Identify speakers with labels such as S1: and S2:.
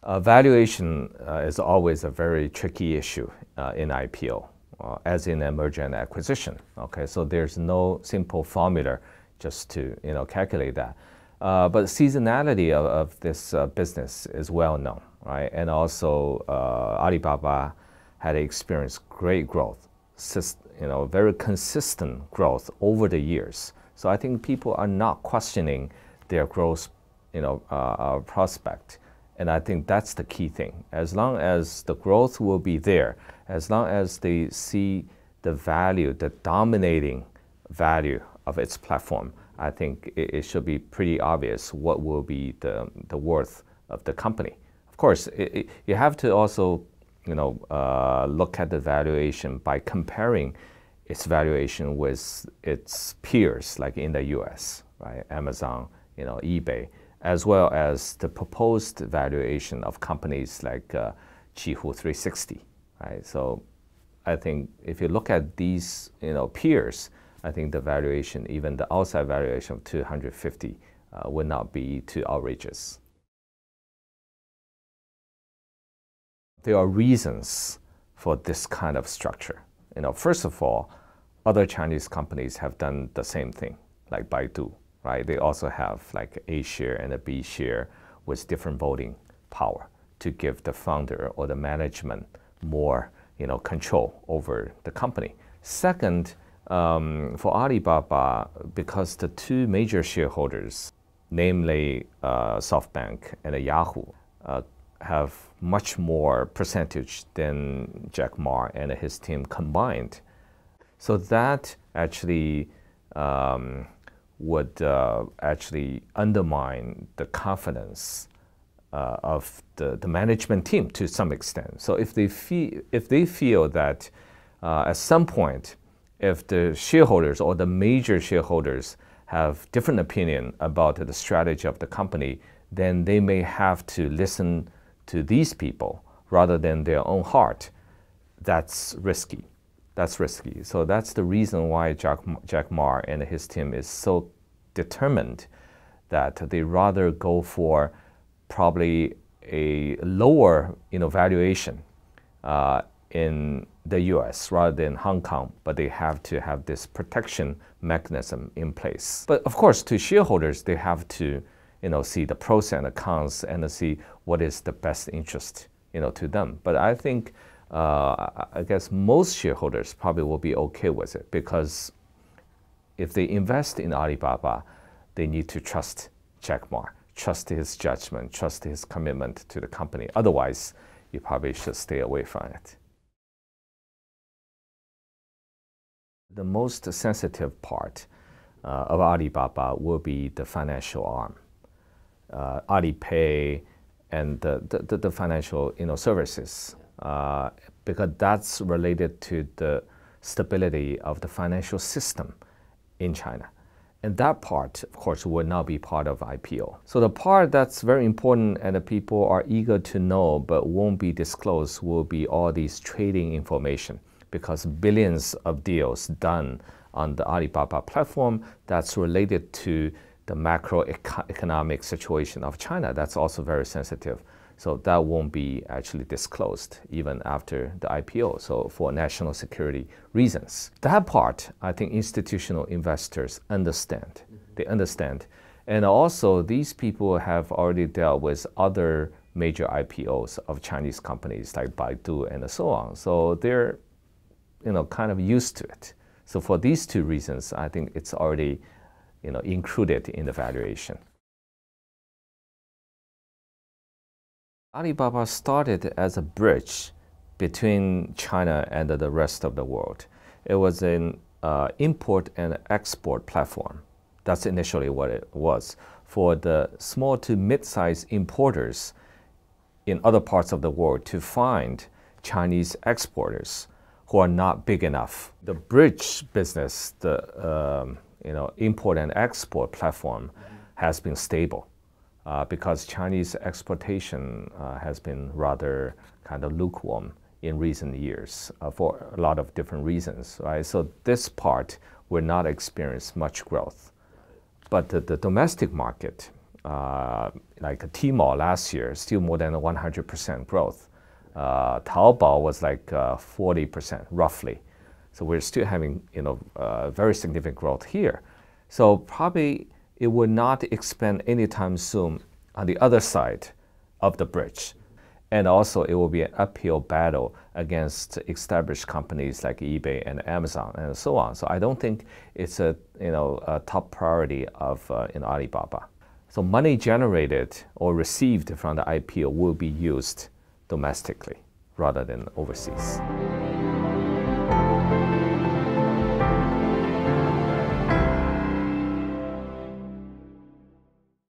S1: Valuation is always a very tricky issue in IPO, as in a merger and acquisition. Okay, so there's no simple formula just to calculate that. But seasonality of this business is well known, right? And also Alibaba had experienced great growth, very consistent growth over the years. So I think people are not questioning their growth, prospect. And I think that's the key thing. As long as the growth will be there, as long as they see the value, the dominating value of its platform, I think it should be pretty obvious what will be the worth of the company. Of course, you have to also look at the valuation by comparing its valuation with its peers, like in the US, right? Amazon, eBay, as well as the proposed valuation of companies like Qihoo 360, right? So I think if you look at these, peers, I think the valuation, even the outside valuation of 250, would not be too outrageous. There are reasons for this kind of structure. First of all, other Chinese companies have done the same thing, like Baidu, right? They also have like A share and a B share with different voting power to give the founder or the management more, control over the company. Second, for Alibaba, because the two major shareholders, namely SoftBank and Yahoo, have much more percentage than Jack Ma and his team combined. So that actually would actually undermine the confidence of the management team to some extent. So if they feel that at some point, if the shareholders or the major shareholders have different opinion about the strategy of the company, then they may have to listen to these people rather than their own heart. That's risky. That's risky. So that's the reason why Jack Ma and his team is so determined that they rather go for probably a lower valuation in the US rather than Hong Kong, but they have to have this protection mechanism in place. But of course, to shareholders, they have to see the pros and the cons and see what is the best interest to them. But I think I guess most shareholders probably will be okay with it, because if they invest in Alibaba, they need to trust Jack Ma, trust his judgment, trust his commitment to the company. Otherwise, you probably should stay away from it. The most sensitive part of Alibaba will be the financial arm, Alipay, and the financial services, because that's related to the stability of the financial system in China. And that part, of course, will not be part of IPO. So the part that's very important and the people are eager to know but won't be disclosed will be all these trading information, because billions of deals done on the Alibaba platform that's related to the macroeconomic situation of China. That's also very sensitive. So that won't be actually disclosed even after the IPO, so for national security reasons. That part, I think institutional investors understand. They understand. And also, these people have already dealt with other major IPOs of Chinese companies like Baidu and so on. So they're kind of used to it. So for these two reasons, I think it's already included in the valuation. Alibaba started as a bridge between China and the rest of the world. It was an import and export platform. That's initially what it was, for the small to mid-sized importers in other parts of the world to find Chinese exporters who are not big enough. The bridge business, the import and export platform, has been stable. Because Chinese exportation has been rather kind of lukewarm in recent years for a lot of different reasons, right? So this part will not experience much growth. But the domestic market, like Tmall last year, still more than 100% growth. Taobao was like 40% roughly. So we're still having very significant growth here. So probably it will not expand anytime soon on the other side of the bridge. And also it will be an uphill battle against established companies like eBay and Amazon and so on. So I don't think it's a top priority of Alibaba. So money generated or received from the IPO will be used domestically rather than overseas.